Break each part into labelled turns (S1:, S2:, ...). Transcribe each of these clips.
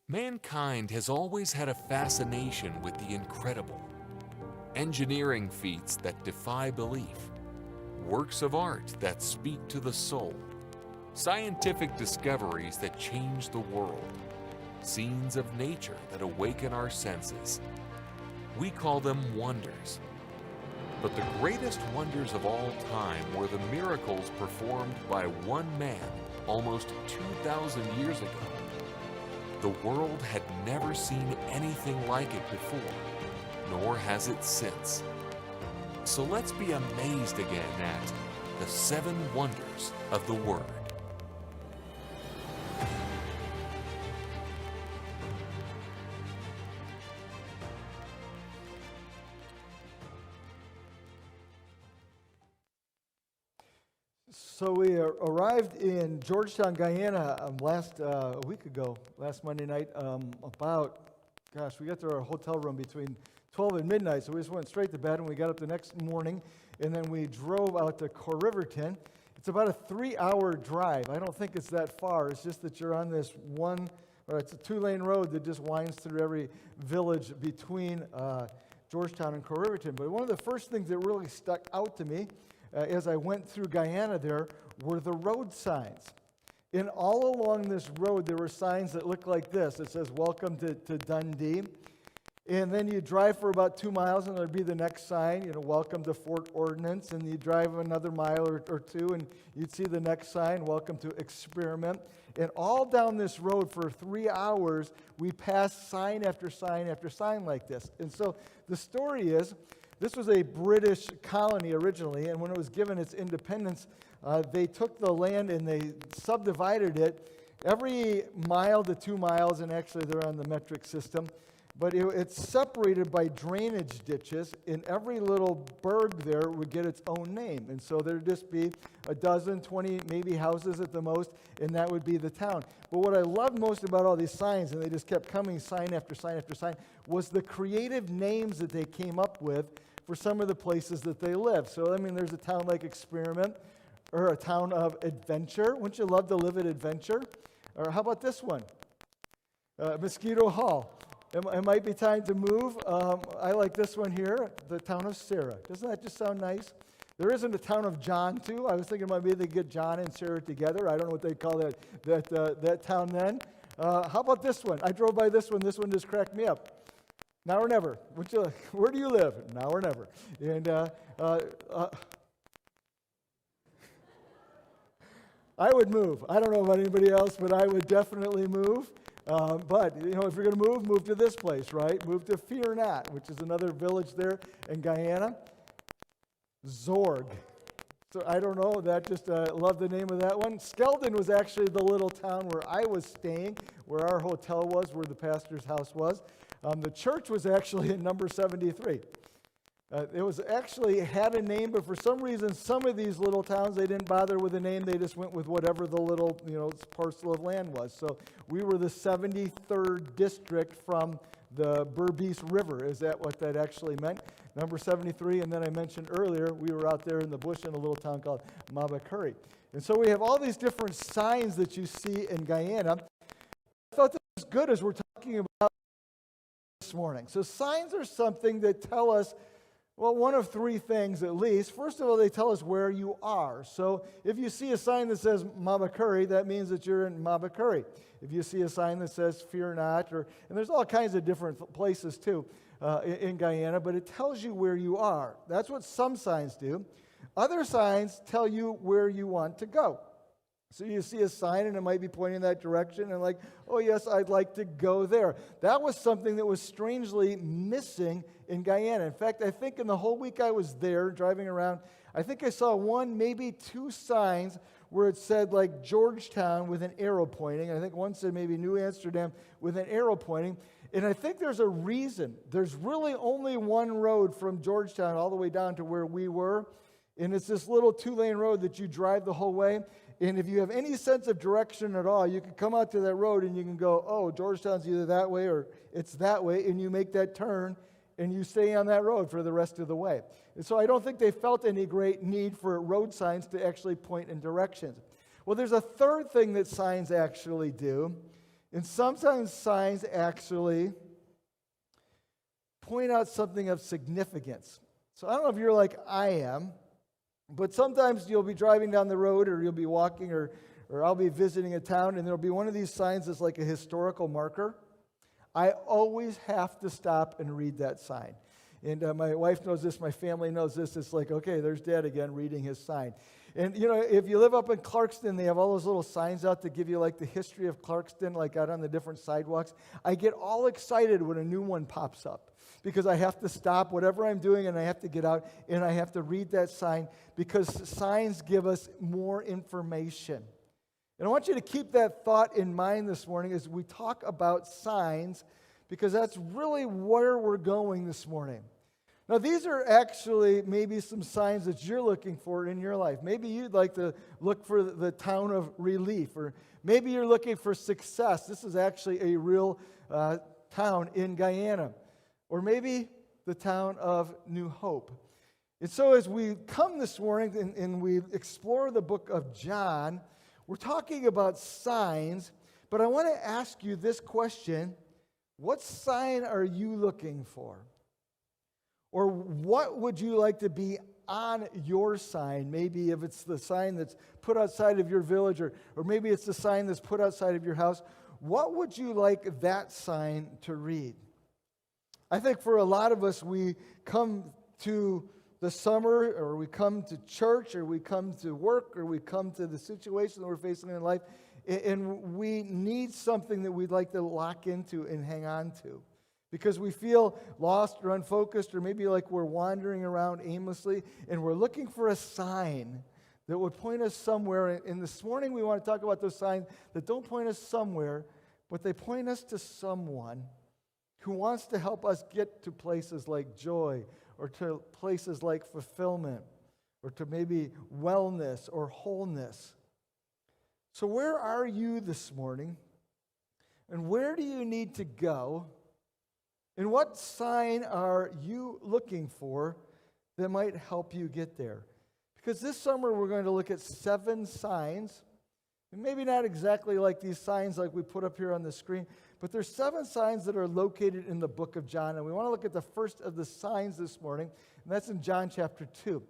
S1: Mankind has always had a fascination with the incredible. Engineering feats that defy belief, works of art that speak to the soul, scientific discoveries that change the world, scenes of nature that awaken our senses. We call them wonders. But the greatest wonders of all time were the miracles performed by one man almost 2,000 years ago. The world had never seen anything like it before, nor has it since. So let's be amazed again at the 7 wonders of the Word.
S2: So we arrived in Georgetown, Guyana a week ago, last Monday night, we got to our hotel room between 12 and midnight, so we just went straight to bed, and we got up the next morning, and then we drove out to Riverton. It's about a 3-hour drive. I don't think it's that far. It's just that you're on this it's a 2-lane road that just winds through every village between Georgetown and Riverton. But one of the first things that really stuck out to me as I went through Guyana there were the road signs. And all along this road, there were signs that looked like this. It says, "Welcome to Dundee." And then you drive for about 2 miles, and there'd be the next sign, "Welcome to Fort Ordnance." And you drive another mile or two, and you'd see the next sign, "Welcome to Experiment." And all down this road for 3 hours, we passed sign after sign after sign like this. And so the story is, this was a British colony originally, and when it was given its independence, they took the land and they subdivided it every mile to 2 miles, and actually they're on the metric system, but it's separated by drainage ditches, and every little burg there would get its own name. And so there'd just be a dozen, 20 maybe houses at the most, and that would be the town. But what I loved most about all these signs, and they just kept coming sign after sign after sign, was the creative names that they came up with for some of the places that they live. So, there's a town like Experiment, or a town of Adventure. Wouldn't you love to live at Adventure? Or how about this one? Mosquito Hall. It might be time to move. I like this one here, the town of Sarah. Doesn't that just sound nice? There isn't a town of John, too. I was thinking maybe they get John and Sarah together. I don't know what they call that town then. How about this one? I drove by this one. This one just cracked me up. Now or never. Where do you live? Now or never. And I would move. I don't know about anybody else, but I would definitely move. But if you're going to move to this place, right? Move to Fear Not, which is another village there in Guyana. Zorg. So I don't know. Love the name of that one. SKELDON was actually the little town where I was staying, where our hotel was, where the pastor's house was. The church was actually in number 73. It was actually had a name, but for some reason, some of these little towns, they didn't bother with a name. They just went with whatever the little, parcel of land was. So we were the 73rd district from the Berbice River. Is that what that actually meant? Number 73, and then I mentioned earlier, we were out there in the bush in a little town called Mabakuri. And so we have all these different signs that you see in Guyana. I thought this was good as we're talking about this morning. So signs are something that tell us, one of 3 things at least. First of all, they tell us where you are. So if you see a sign that says Mabakuri, that means that you're in Mabakuri. If you see a sign that says Fear Not, and there's all kinds of different places too in Guyana, but it tells you where you are. That's what some signs do. Other signs tell you where you want to go. So you see a sign and it might be pointing in that direction and like, oh yes, I'd like to go there. That was something that was strangely missing in Guyana. In fact, I think in the whole week I was there driving around, I think I saw 1, maybe 2 signs where it said like Georgetown with an arrow pointing. I think one said maybe New Amsterdam with an arrow pointing. And I think there's a reason. There's really only one road from Georgetown all the way down to where we were. And it's this little 2-lane road that you drive the whole way. And if you have any sense of direction at all, you can come out to that road and you can go, oh, Georgetown's either that way or it's that way, and you make that turn and you stay on that road for the rest of the way. And so I don't think they felt any great need for road signs to actually point in directions. Well, there's a third thing that signs actually do, And sometimes signs actually point out something of significance. So I don't know if you're like I am, but sometimes you'll be driving down the road or you'll be walking or I'll be visiting a town and there'll be one of these signs that's like a historical marker. I always have to stop and read that sign. And my wife knows this, my family knows this. It's like, okay, there's Dad again reading his sign. And, you know, if you live up in Clarkston, they have all those little signs out to give you, like, the history of Clarkston, like, out on the different sidewalks. I get all excited when a new one pops up because I have to stop whatever I'm doing and I have to get out and I have to read that sign because signs give us more information. And I want you to keep that thought in mind this morning as we talk about signs because that's really where we're going this morning. Now, these are actually maybe some signs that you're looking for in your life. Maybe you'd like to look for the town of relief, or maybe you're looking for success. This is actually a real town in Guyana. Or maybe the town of New Hope. And so as we come this morning and we explore the book of John, we're talking about signs, but I want to ask you this question. What sign are you looking for? Or what would you like to be on your sign? Maybe if it's the sign that's put outside of your village, or maybe it's the sign that's put outside of your house. What would you like that sign to read? I think for a lot of us, we come to the summer, or we come to church, or we come to work, or we come to the situation that we're facing in life, and we need something that we'd like to lock into and hang on to. Because we feel lost or unfocused, or maybe like we're wandering around aimlessly, and we're looking for a sign that would point us somewhere. And this morning we want to talk about those signs that don't point us somewhere, but they point us to someone who wants to help us get to places like joy, or to places like fulfillment, or to maybe wellness or wholeness. So where are you this morning? And where do you need to go? And what sign are you looking for that might help you get there? Because this summer we're going to look at 7 signs. And maybe not exactly like these signs like we put up here on the screen, but there's 7 signs that are located in the book of John. And we want to look at the first of the signs this morning, and that's in John chapter 2.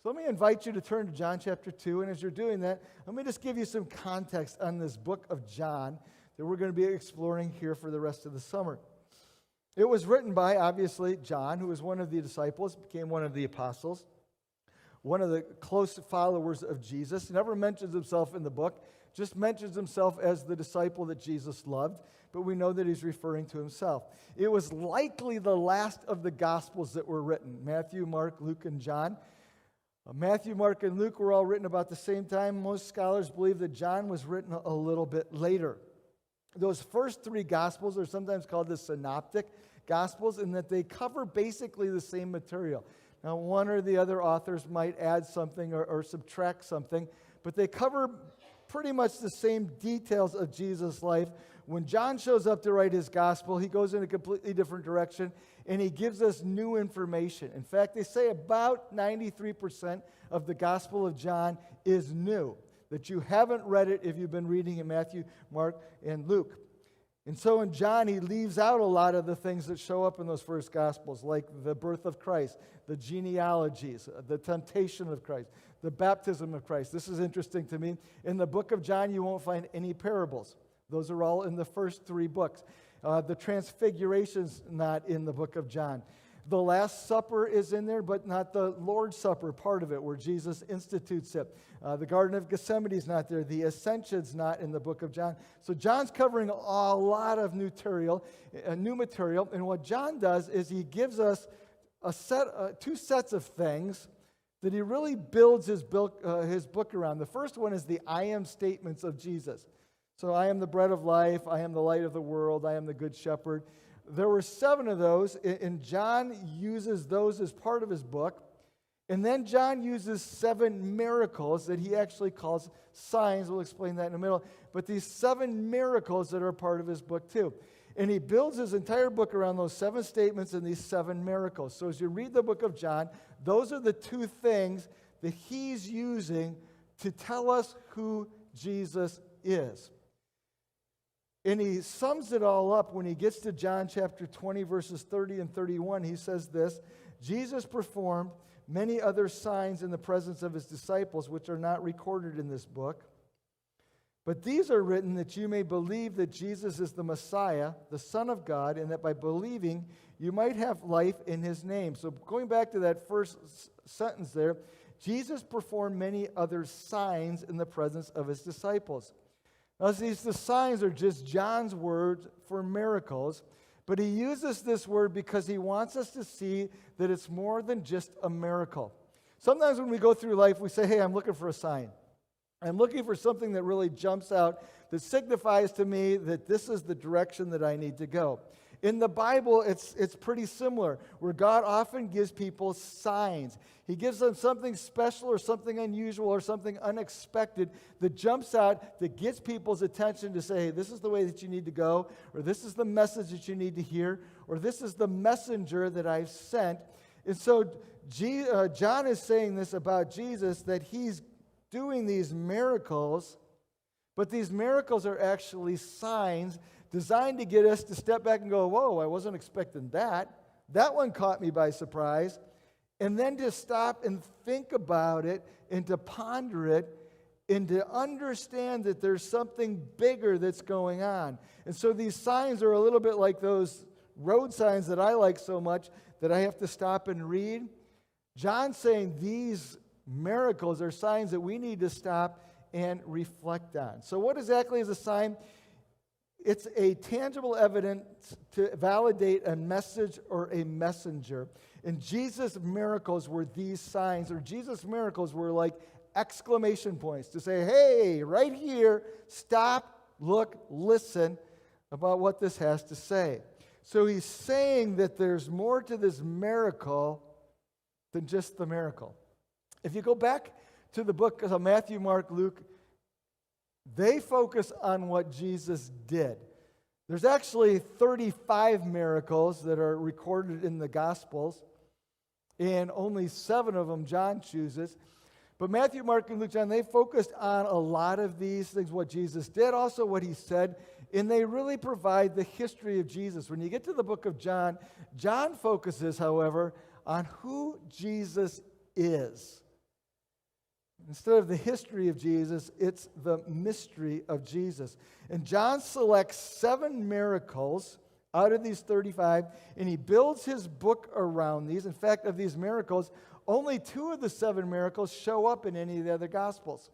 S2: So let me invite you to turn to John chapter 2. And as you're doing that, let me just give you some context on this book of John that we're going to be exploring here for the rest of the summer. It was written by, obviously, John, who was one of the disciples, became one of the apostles, one of the close followers of Jesus. He never mentions himself in the book, just mentions himself as the disciple that Jesus loved, but we know that he's referring to himself. It was likely the last of the Gospels that were written, Matthew, Mark, Luke, and John. Matthew, Mark, and Luke were all written about the same time. Most scholars believe that John was written a little bit later. Those first 3 Gospels are sometimes called the Synoptic Gospels, in that they cover basically the same material. Now, one or the other authors might add something or subtract something, but they cover pretty much the same details of Jesus' life. When John shows up to write his gospel, he goes in a completely different direction, and he gives us new information. In fact, they say about 93% of the Gospel of John is new, that you haven't read it if you've been reading in Matthew, Mark, and Luke. And so in John, he leaves out a lot of the things that show up in those first Gospels, like the birth of Christ, the genealogies, the temptation of Christ, the baptism of Christ. This is interesting to me. In the book of John, you won't find any parables. Those are all in the first 3 books. The Transfiguration's not in the book of John. The Last Supper is in there, but not the Lord's Supper part of it, where Jesus institutes it. The Garden of Gethsemane is not there. The Ascension's not in the book of John. So John's covering a lot of new material. And what John does is he gives us 2 sets of things that he really builds his book around. The first one is the I am statements of Jesus. So I am the bread of life. I am the light of the world. I am the good shepherd. There were 7 of those, and John uses those as part of his book. And then John uses 7 miracles that he actually calls signs. We'll explain that in a minute. But these 7 miracles that are part of his book too. And he builds his entire book around those 7 statements and these 7 miracles. So as you read the book of John, those are the 2 things that he's using to tell us who Jesus is. And he sums it all up when he gets to John chapter 20, verses 30 and 31. He says this, Jesus performed many other signs in the presence of his disciples, which are not recorded in this book. But these are written that you may believe that Jesus is the Messiah, the Son of God, and that by believing you might have life in his name. So going back to that first sentence there, Jesus performed many other signs in the presence of his disciples. Now, the signs are just John's words for miracles, but he uses this word because he wants us to see that it's more than just a miracle. Sometimes when we go through life, we say, hey, I'm looking for a sign. I'm looking for something that really jumps out, that signifies to me that this is the direction that I need to go. In the Bible, it's pretty similar, where God often gives people signs. He gives them something special or something unusual or something unexpected that jumps out, that gets people's attention to say, hey, this is the way that you need to go, or this is the message that you need to hear, or this is the messenger that I've sent. And so John is saying this about Jesus, that he's doing these miracles, but these miracles are actually signs designed to get us to step back and go, whoa, I wasn't expecting that. That one caught me by surprise. And then to stop and think about it and to ponder it and to understand that there's something bigger that's going on. And so these signs are a little bit like those road signs that I like so much that I have to stop and read. John's saying these miracles are signs that we need to stop and reflect on. So what exactly is a sign? It's a tangible evidence to validate a message or a messenger. And Jesus' miracles were these signs, or Jesus' miracles were like exclamation points to say, hey, right here, stop, look, listen about what this has to say. So he's saying that there's more to this miracle than just the miracle. If you go back to the book of Matthew, Mark, Luke, they focus on what Jesus did. There's actually 35 miracles that are recorded in the Gospels, and only 7 of them John chooses. But Matthew, Mark, and Luke, John, they focused on a lot of these things, what Jesus did, also what he said, and they really provide the history of Jesus. When you get to the book of John, John focuses, however, on who Jesus is. Instead of the history of Jesus, it's the mystery of Jesus. And John selects 7 miracles out of these 35, and he builds his book around these. In fact, of these miracles, only 2 of the 7 miracles show up in any of the other Gospels.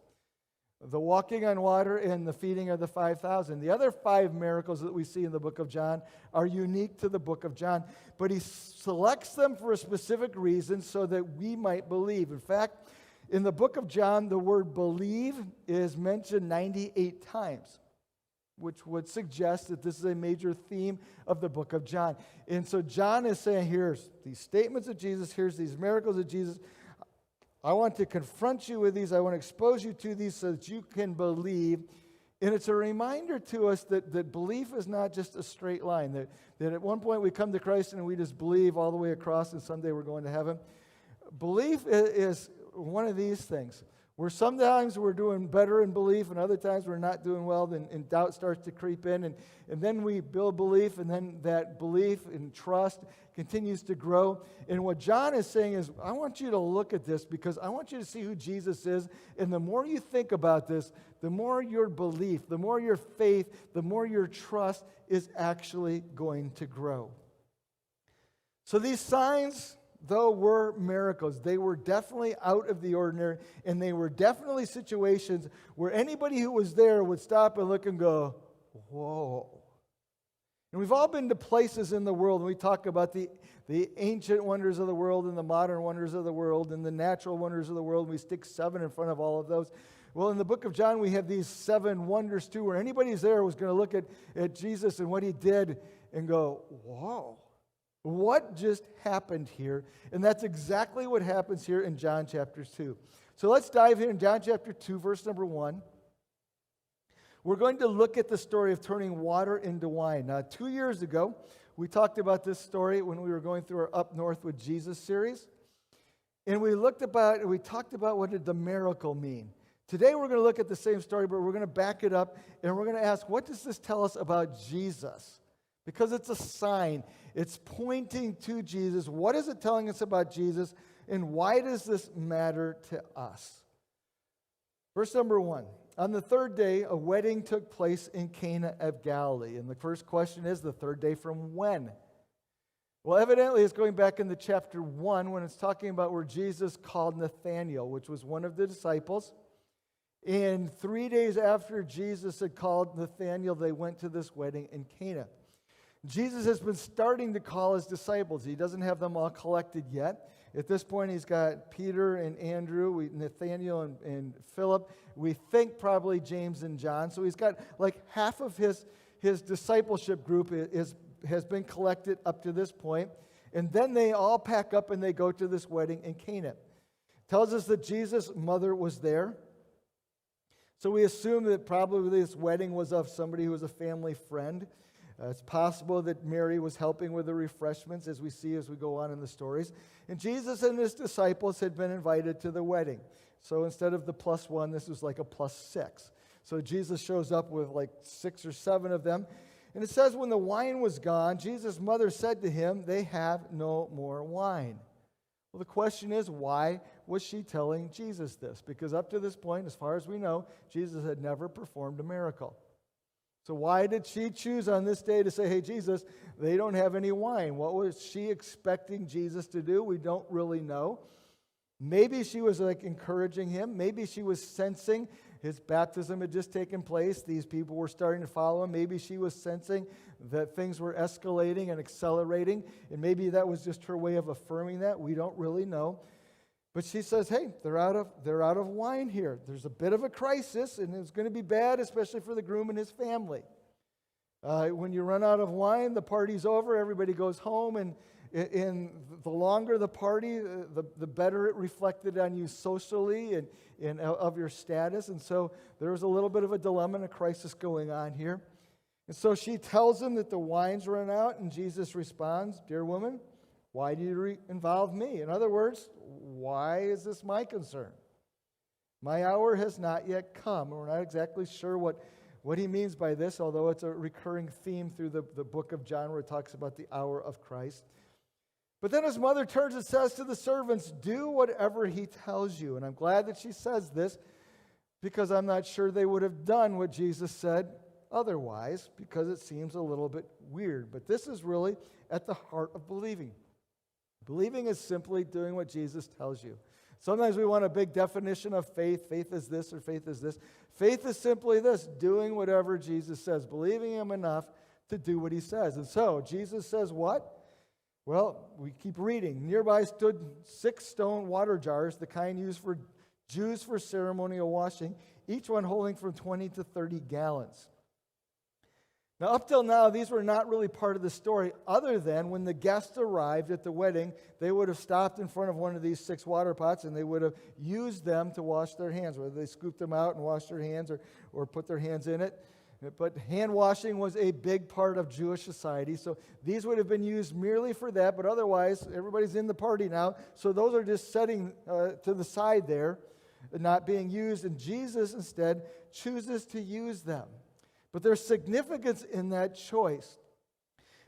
S2: The walking on water and the feeding of the 5,000. The other 5 miracles that we see in the book of John are unique to the book of John. But he selects them for a specific reason so that we might believe. In fact, in the book of John, the word believe is mentioned 98 times, which would suggest that this is a major theme of the book of John. And so John is saying, here's these statements of Jesus, here's these miracles of Jesus. I want to confront you with these. I want to expose you to these so that you can believe. And it's a reminder to us that belief is not just a straight line, that at one point we come to Christ and we just believe all the way across and someday we're going to heaven. Belief is one of these things, where sometimes we're doing better in belief and other times we're not doing well, and doubt starts to creep in, and then we build belief, and then that belief and trust continues to grow. And what John is saying is, I want you to look at this because I want you to see who Jesus is, and the more you think about this, the more your belief, the more your faith, the more your trust is actually going to grow. So these signs, though, were miracles. They were definitely out of the ordinary, and they were definitely situations where anybody who was there would stop and look and go, whoa. And we've all been to places in the world, and we talk about the ancient wonders of the world and the modern wonders of the world and the natural wonders of the world, and we stick 7 in front of all of those. Well, in the book of John, we have these 7 wonders too, where anybody who's there was going to look at Jesus and what he did and go, whoa. What just happened here? And that's exactly what happens here in John chapter 2. So let's dive in John chapter 2, verse number 1. We're going to look at the story of turning water into wine. Now, 2 years ago, we talked about this story when we were going through our Up North with Jesus series. And we talked about what did the miracle mean. Today we're going to look at the same story, but we're going to back it up, and we're going to ask, what does this tell us about Jesus? Because it's a sign. It's pointing to Jesus. What is it telling us about Jesus, and why does this matter to us? Verse number 1. On the third day, a wedding took place in Cana of Galilee. And the first question is, the third day from when? Well, evidently it's going back into chapter 1 when it's talking about where Jesus called Nathanael, which was one of the disciples. And 3 days after Jesus had called Nathanael, they went to this wedding in Cana. Jesus has been starting to call his disciples. He doesn't have them all collected yet. At this point, he's got Peter and Andrew, Nathanael and Philip. We think probably James and John. So he's got like half of his discipleship group has been collected up to this point. And then they all pack up and they go to this wedding in Cana. Tells us that Jesus' mother was there. So we assume that probably this wedding was of somebody who was a family friend. It's possible that Mary was helping with the refreshments, as we see as we go on in the stories. And Jesus and his disciples had been invited to the wedding. So instead of the +1, this was like a +6. So Jesus shows up with like 6 or 7 of them. And it says when the wine was gone, Jesus' mother said to him, "They have no more wine." Well, the question is, why was she telling Jesus this? Because up to this point, as far as we know, Jesus had never performed a miracle. So why did she choose on this day to say, "Hey, Jesus, they don't have any wine"? What was she expecting Jesus to do? We don't really know. Maybe she was like encouraging him. Maybe she was sensing his baptism had just taken place. These people were starting to follow him. Maybe she was sensing that things were escalating and accelerating. And maybe that was just her way of affirming that. We don't really know. But she says, "Hey, they're out of wine here. There's a bit of a crisis, and it's going to be bad, especially for the groom and his family. When you run out of wine, the party's over. Everybody goes home, and the longer the party, the better it reflected on you socially and of your status. And so there was a little bit of a dilemma and a crisis going on here. And so she tells him that the wine's run out, and Jesus responds, "Dear woman, why do you involve me?" In other words, why is this my concern? My hour has not yet come. We're not exactly sure what he means by this, although it's a recurring theme through the book of John where it talks about the hour of Christ. But then his mother turns and says to the servants, "Do whatever he tells you." And I'm glad that she says this because I'm not sure they would have done what Jesus said otherwise, because it seems a little bit weird. But this is really at the heart of believing. Believing is simply doing what Jesus tells you. Sometimes we want a big definition of faith. Faith is this or faith is this. Faith is simply this, doing whatever Jesus says, believing him enough to do what he says. And so Jesus says what? Well, we keep reading. Nearby stood 6 stone water jars, the kind used for Jews for ceremonial washing, each one holding from 20 to 30 gallons. Now, up till now, these were not really part of the story, other than when the guests arrived at the wedding, they would have stopped in front of one of these 6 water pots and they would have used them to wash their hands, whether they scooped them out and washed their hands or put their hands in it. But hand washing was a big part of Jewish society, so these would have been used merely for that, but otherwise, everybody's in the party now, so those are just setting to the side there, not being used, and Jesus instead chooses to use them. But there's significance in that choice,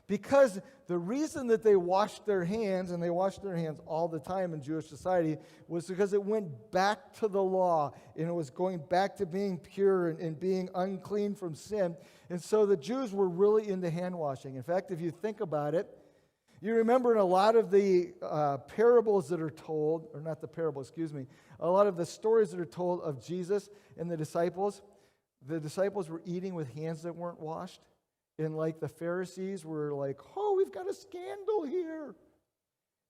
S2: because the reason that they washed their hands, and they washed their hands all the time in Jewish society, was because it went back to the law, and it was going back to being pure and being unclean from sin. And so the Jews were really into hand washing. In fact, if you think about it, you remember in a lot of the parables that are told, or not the parable, excuse me, a lot of the stories that are told of Jesus and the disciples were eating with hands that weren't washed. And like the Pharisees were like, "Oh, we've got a scandal here,"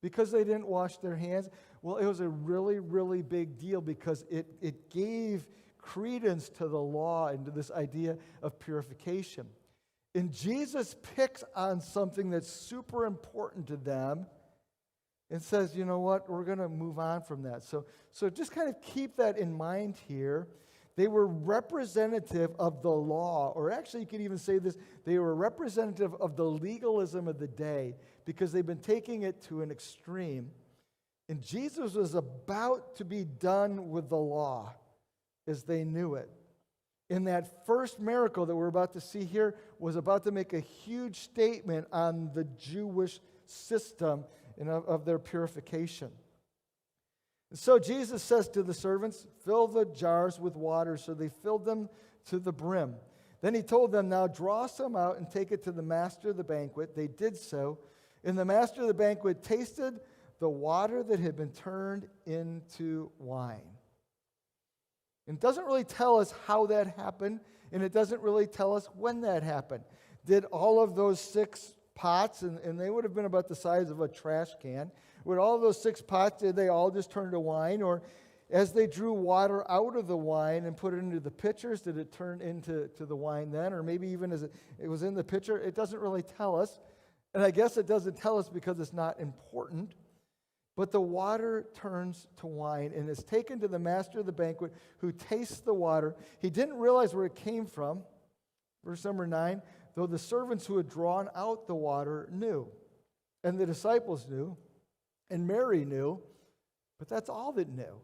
S2: because they didn't wash their hands. Well, it was a really, really big deal because it gave credence to the law and to this idea of purification. And Jesus picks on something that's super important to them and says, "You know what, we're going to move on from that." So just kind of keep that in mind here. They were representative of the law, or actually you could even say this, they were representative of the legalism of the day because they've been taking it to an extreme. And Jesus was about to be done with the law. as they knew it. In that first miracle that we're about to see here was about to make a huge statement on the Jewish system and of their purification. And so Jesus says to the servants, fill the jars with water. So they filled them to the brim. Then he told them, now draw some out and take it to the master of the banquet. They did so. And the master of the banquet tasted the water that had been turned into wine. It doesn't really tell us how that happened, and it doesn't really tell us when that happened. Did all of those 6 pots, and they would have been about the size of a trash can, would all of those 6 pots, did they all just turn to wine? Or as they drew water out of the wine and put it into the pitchers, did it turn into the wine then? Or maybe even as it was in the pitcher? It doesn't really tell us. And I guess it doesn't tell us because it's not important. But the water turns to wine and is taken to the master of the banquet who tastes the water. He didn't realize where it came from. Verse number 9, though the servants who had drawn out the water knew, and the disciples knew, and Mary knew, but that's all that knew.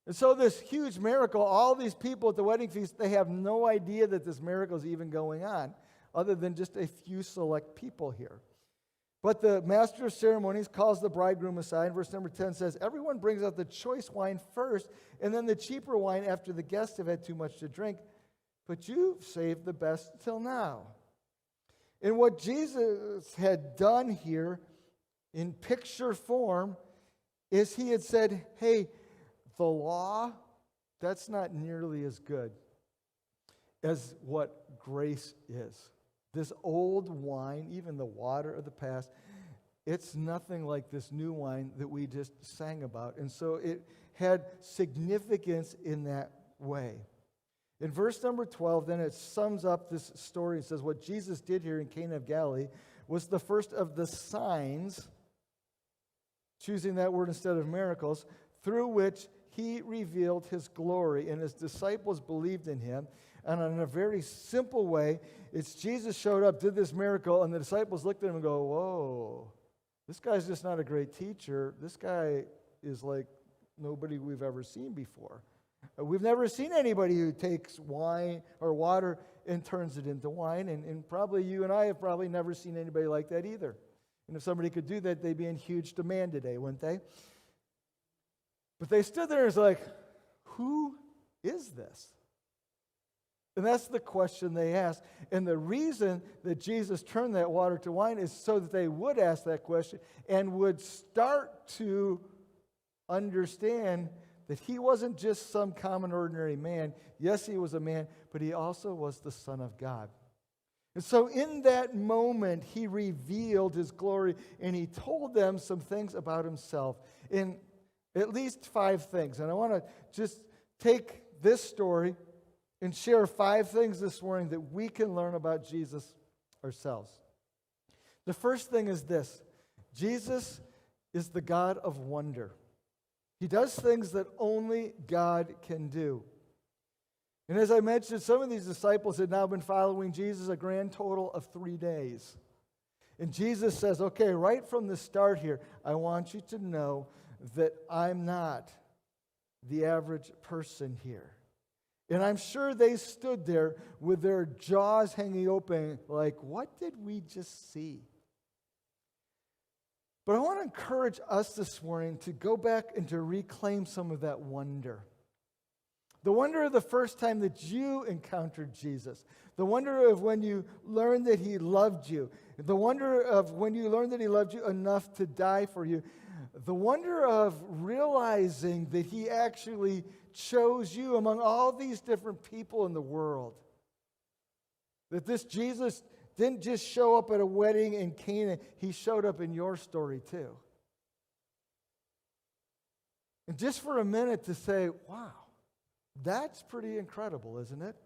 S2: And so this huge miracle, all these people at the wedding feast, they have no idea that this miracle is even going on, other than just a few select people here. But the master of ceremonies calls the bridegroom aside. Verse number 10 says, everyone brings out the choice wine first, and then the cheaper wine after the guests have had too much to drink. But you've saved the best till now. And what Jesus had done here in picture form is he had said, hey, the law, that's not nearly as good as what grace is. This old wine, even the water of the past, it's nothing like this new wine that we just sang about. And so it had significance in that way. In verse number 12, then it sums up this story. It says, what Jesus did here in Cana of Galilee was the first of the signs, choosing that word instead of miracles, through which he revealed his glory, and his disciples believed in him. And in a very simple way, it's Jesus showed up, did this miracle, and the disciples looked at him and go, whoa, this guy's just not a great teacher. This guy is like nobody we've ever seen before. We've never seen anybody who takes wine or water and turns it into wine, and probably you and I have probably never seen anybody like that either. And if somebody could do that, they'd be in huge demand today, wouldn't they? But they stood there and was like, who is this? And that's the question they asked. And the reason that Jesus turned that water to wine is so that they would ask that question and would start to understand that he wasn't just some common ordinary man. Yes, he was a man, but he also was the Son of God. And so in that moment, he revealed his glory, and he told them some things about himself. In at least 5 things. And I want to just take this story and share 5 things this morning that we can learn about Jesus ourselves. The first thing is this: Jesus is the God of wonder. He does things that only God can do. And as I mentioned, some of these disciples had now been following Jesus a grand total of 3 days. And Jesus says, okay, right from the start here, I want you to know that I'm not the average person here. And I'm sure they stood there with their jaws hanging open like, what did we just see? But I want to encourage us this morning to go back and to reclaim some of that wonder. The wonder of the first time that you encountered Jesus. The wonder of when you learned that he loved you. The wonder of when you learned that he loved you enough to die for you. The wonder of realizing that he actually chose you among all these different people in the world. That this Jesus didn't just show up at a wedding in Cana, he showed up in your story too. And just for a minute to say, wow, that's pretty incredible, isn't it?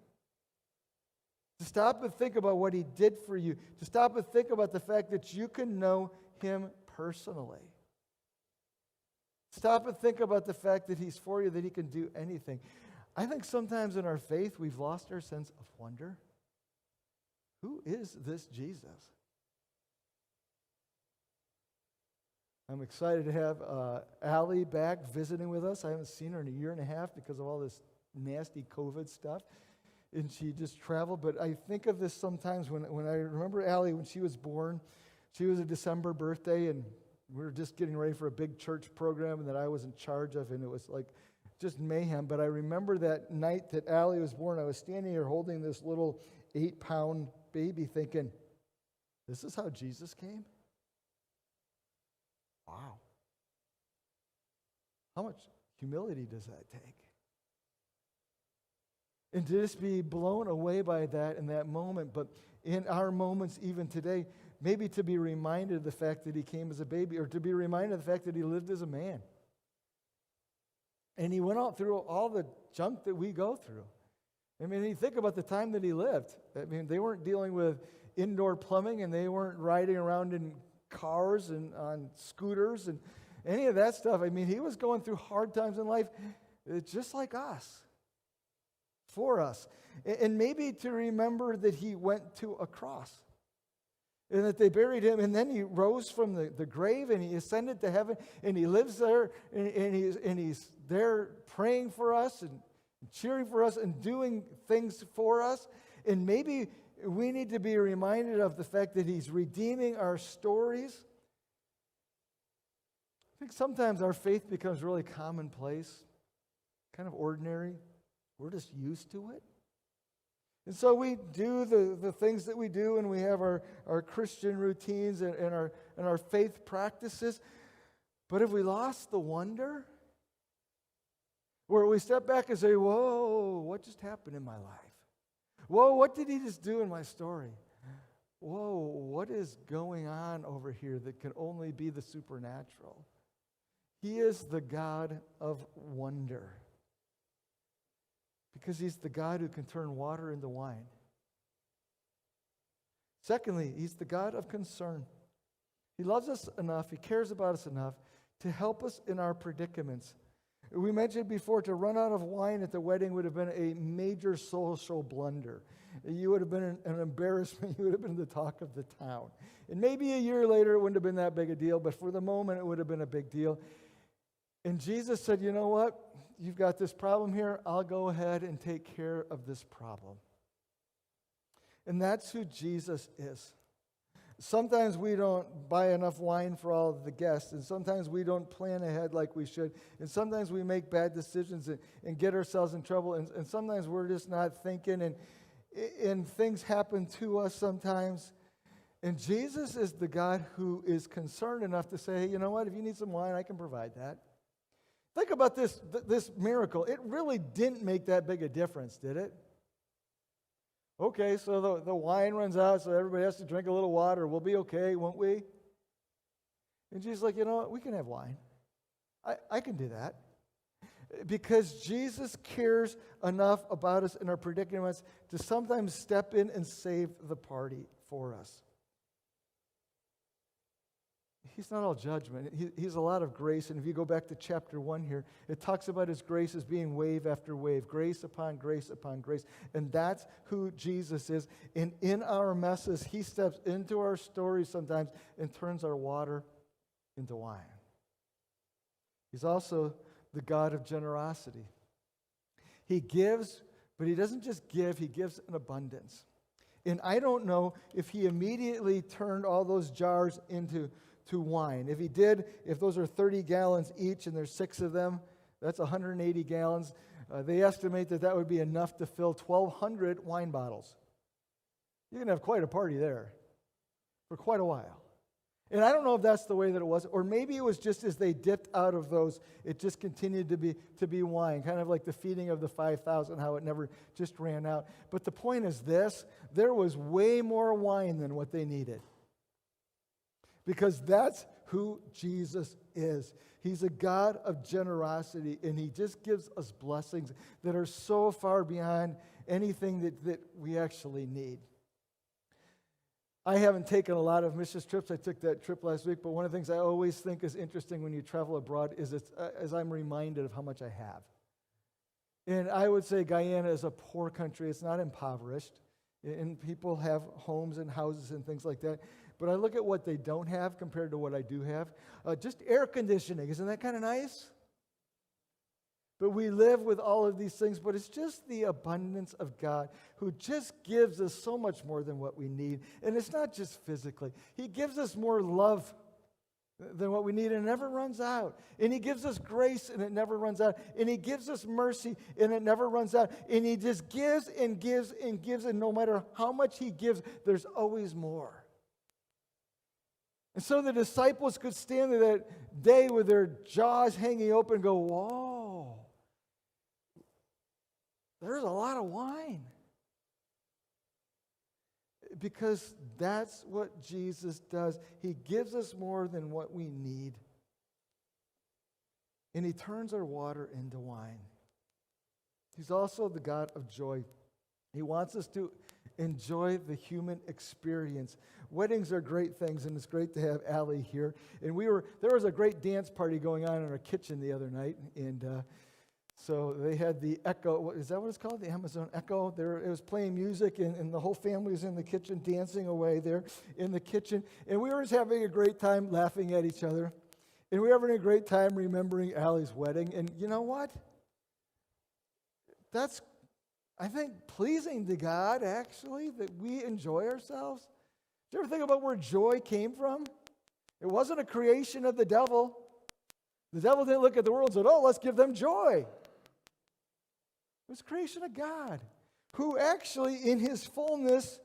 S2: To stop and think about what he did for you. To stop and think about the fact that you can know him personally. Stop and think about the fact that he's for you, that he can do anything. I think sometimes in our faith, we've lost our sense of wonder. Who is this Jesus? I'm excited to have Allie back visiting with us. I haven't seen her in a year and a half because of all this nasty COVID stuff, and she just traveled. But I think of this sometimes when I remember Allie, when she was born. She was a December birthday, and we were just getting ready for a big church program that I was in charge of, and it was like just mayhem. But I remember that night that Allie was born, I was standing here holding this little 8-pound baby thinking, this is how Jesus came? Wow. How much humility does that take? And to just be blown away by that in that moment, but in our moments even today, maybe to be reminded of the fact that he came as a baby, or to be reminded of the fact that he lived as a man. And he went out through all the junk that we go through. I mean, you think about the time that he lived. I mean, they weren't dealing with indoor plumbing, and they weren't riding around in cars and on scooters and any of that stuff. I mean, he was going through hard times in life just like us, for us. And maybe to remember that he went to a cross and that they buried him, and then he rose from the grave, and he ascended to heaven, and he lives there, and he's there praying for us and cheering for us and doing things for us. And maybe we need to be reminded of the fact that he's redeeming our stories. I think sometimes our faith becomes really commonplace, kind of ordinary. We're just used to it. And so we do the things that we do, and we have our Christian routines and our faith practices. But have we lost the wonder? Where we step back and say, whoa, what just happened in my life? Whoa, what did he just do in my story? Whoa, what is going on over here that can only be the supernatural? He is the God of wonder, because he's the God who can turn water into wine. Secondly, he's the God of concern. He loves us enough, he cares about us enough to help us in our predicaments. We mentioned before, to run out of wine at the wedding would have been a major social blunder. You would have been an embarrassment. You would have been the talk of the town. And maybe a year later it wouldn't have been that big a deal, but for the moment it would have been a big deal. And Jesus said, you know what? You've got this problem here. I'll go ahead and take care of this problem. And that's who Jesus is. Sometimes we don't buy enough wine for all of the guests, and sometimes we don't plan ahead like we should, and sometimes we make bad decisions and get ourselves in trouble, and sometimes we're just not thinking, and things happen to us sometimes. And Jesus is the God who is concerned enough to say, hey, you know what? If you need some wine, I can provide that. Think about this miracle. It really didn't make that big a difference, did it? Okay, so the wine runs out, so everybody has to drink a little water. We'll be okay, won't we? And Jesus is like, you know what? We can have wine. I can do that. Because Jesus cares enough about us in our predicaments to sometimes step in and save the party for us. He's not all judgment. He's a lot of grace. And if you go back to chapter 1 here, it talks about his grace as being wave after wave, grace upon grace upon grace. And that's who Jesus is. And in our messes, he steps into our stories sometimes and turns our water into wine. He's also the God of generosity. He gives, but he doesn't just give, he gives in abundance. And I don't know if he immediately turned all those jars into wine. If he did, if those are 30 gallons each and there's 6 of them, that's 180 gallons. They estimate that would be enough to fill 1,200 wine bottles. You can have quite a party there for quite a while. And I don't know if that's the way that it was, or maybe it was just as they dipped out of those, it just continued to be wine, kind of like the feeding of the 5,000, how it never just ran out. But the point is this, there was way more wine than what they needed. Because that's who Jesus is. He's a God of generosity, and he just gives us blessings that are so far beyond anything that we actually need. I haven't taken a lot of missions trips. I took that trip last week, but one of the things I always think is interesting when you travel abroad is as I'm reminded of how much I have. And I would say Guyana is a poor country. It's not impoverished, and people have homes and houses and things like that. But I look at what they don't have compared to what I do have. Just air conditioning. Isn't that kind of nice? But we live with all of these things, but it's just the abundance of God who just gives us so much more than what we need. And it's not just physically. He gives us more love than what we need, and it never runs out. And He gives us grace, and it never runs out. And He gives us mercy, and it never runs out. And He just gives and gives and gives, and no matter how much He gives, there's always more. And so the disciples could stand there that day with their jaws hanging open and go, whoa, there's a lot of wine. Because that's what Jesus does. He gives us more than what we need. And He turns our water into wine. He's also the God of joy. He wants us to enjoy the human experience. Weddings are great things, and it's great to have Allie here. And there was a great dance party going on in our kitchen the other night, and so they had the Echo. Is that what it's called? The Amazon Echo. It was playing music, and the whole family was in the kitchen dancing away there in the kitchen. And we were just having a great time laughing at each other. And we were having a great time remembering Allie's wedding. And you know what? That's, I think, pleasing to God, actually, that we enjoy ourselves. Do you ever think about where joy came from? It wasn't a creation of the devil. The devil didn't look at the world and said, oh, let's give them joy. It was creation of God, who actually, in His fullness,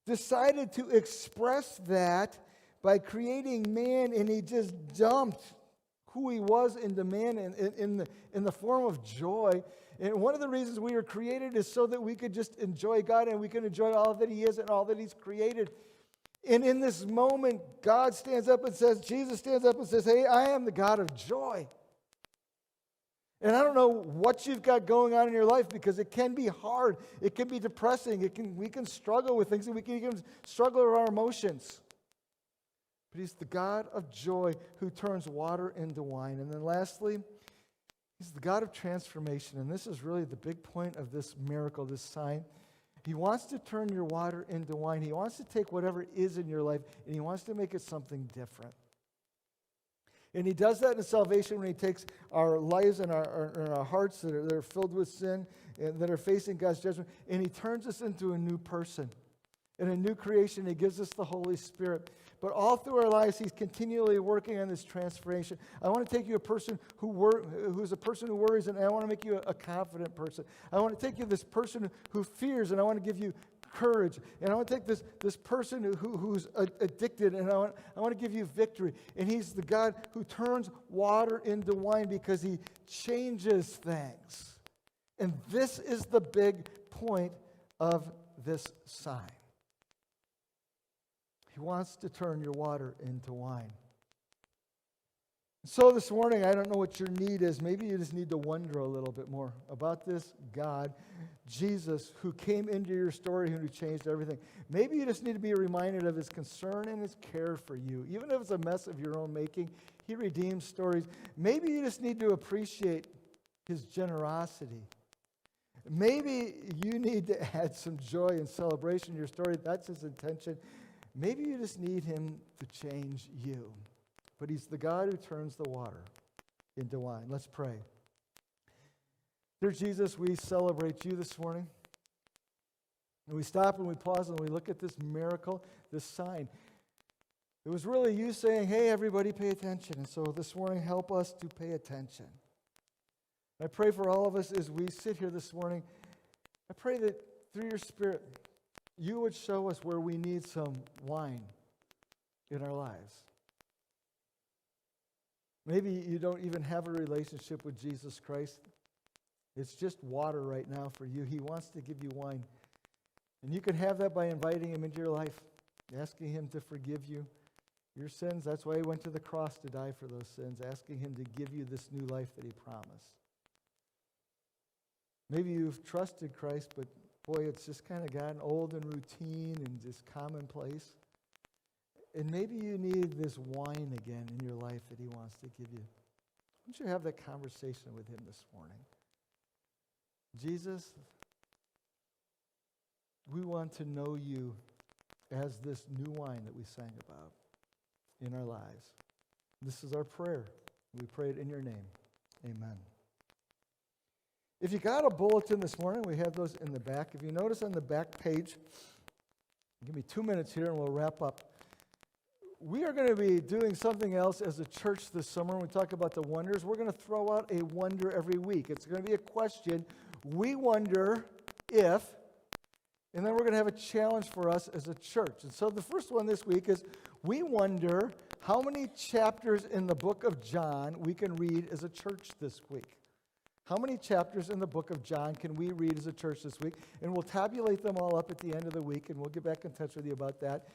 S2: decided to express that by creating man, and He just dumped who He was into man in the form of joy. And one of the reasons we were created is so that we could just enjoy God, and we can enjoy all that He is and all that He's created. And in this moment, God stands up and says, Jesus stands up and says, hey, I am the God of joy. And I don't know what you've got going on in your life, because it can be hard. It can be depressing. We can struggle with things, and we can even struggle with our emotions. But He's the God of joy who turns water into wine. And then lastly, He's the God of transformation. And this is really the big point of this miracle, this sign. He wants to turn your water into wine. He wants to take whatever is in your life, and He wants to make it something different. And He does that in salvation when He takes our lives and our hearts that are filled with sin and that are facing God's judgment, and He turns us into a new person, in a new creation. He gives us the Holy Spirit. But all through our lives, He's continually working on this transformation. I want to take you a person who's a person who worries, and I want to make you a confident person. I want to take you this person who fears, and I want to give you courage. And I want to take this person who's addicted, and I want to give you victory. And He's the God who turns water into wine, because He changes things. And this is the big point of this sign. He wants to turn your water into wine. So this morning, I don't know what your need is. Maybe you just need to wonder a little bit more about this God, Jesus, who came into your story and who changed everything. Maybe you just need to be reminded of His concern and His care for you. Even if it's a mess of your own making, He redeems stories. Maybe you just need to appreciate His generosity. Maybe you need to add some joy and celebration to your story. That's His intention. Maybe you just need Him to change you. But He's the God who turns the water into wine. Let's pray. Dear Jesus, we celebrate You this morning. And we stop and we pause and we look at this miracle, this sign. It was really You saying, hey, everybody, pay attention. And so this morning, help us to pay attention. I pray for all of us as we sit here this morning. I pray that through Your Spirit, You would show us where we need some wine in our lives. Maybe you don't even have a relationship with Jesus Christ. It's just water right now for you. He wants to give you wine. And you can have that by inviting Him into your life, asking Him to forgive you your sins. That's why He went to the cross, to die for those sins, asking Him to give you this new life that He promised. Maybe you've trusted Christ, but boy, it's just kind of gotten old and routine and just commonplace. And maybe you need this wine again in your life that He wants to give you. Why don't you have that conversation with Him this morning? Jesus, we want to know You as this new wine that we sang about in our lives. This is our prayer. We pray it in Your name. Amen. If you got a bulletin this morning, we have those in the back. If you notice on the back page, give me 2 minutes here and we'll wrap up. We are going to be doing something else as a church this summer. When we talk about the wonders, we're going to throw out a wonder every week. It's going to be a question. We wonder if, and then we're going to have a challenge for us as a church. And so the first one this week is, we wonder how many chapters in the book of John we can read as a church this week. How many chapters in the book of John can we read as a church this week? And we'll tabulate them all up at the end of the week, and we'll get back in touch with you about that.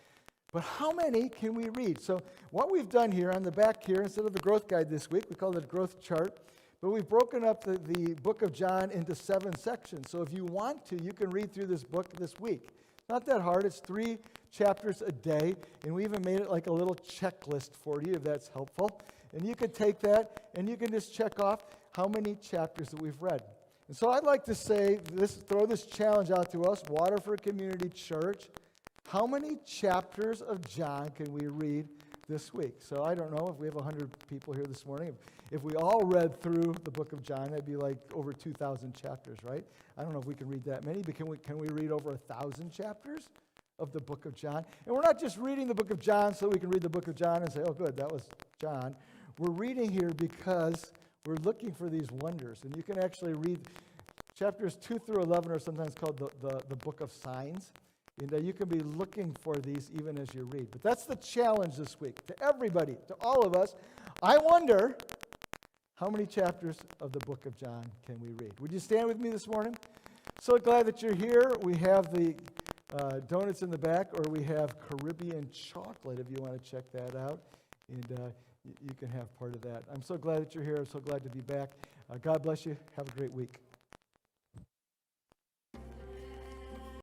S2: But how many can we read? So what we've done here on the back here, instead of the growth guide this week, we call it a growth chart, but we've broken up the book of John into 7 sections. So if you want to, you can read through this book this week. Not that hard. It's 3 chapters a day, and we even made it like a little checklist for you, if that's helpful. And you can take that, and you can just check off how many chapters that we've read. And so I'd like to say, throw this challenge out to us, Waterford Community Church. How many chapters of John can we read this week? So I don't know if we have 100 people here this morning. If we all read through the book of John, that'd be like over 2,000 chapters, right? I don't know if we can read that many, but can we read over 1,000 chapters of the book of John? And we're not just reading the book of John so we can read the book of John and say, oh, good, that was John. We're reading here because we're looking for these wonders. And you can actually read chapters 2 through 11 are sometimes called the book of signs. And you can be looking for these even as you read. But that's the challenge this week. To everybody, to all of us, I wonder how many chapters of the book of John can we read? Would you stand with me this morning? So glad that you're here. We have the donuts in the back, or we have Caribbean chocolate if you want to check that out. And you can have part of that. I'm so glad that you're here. I'm so glad to be back. God bless you. Have a great week.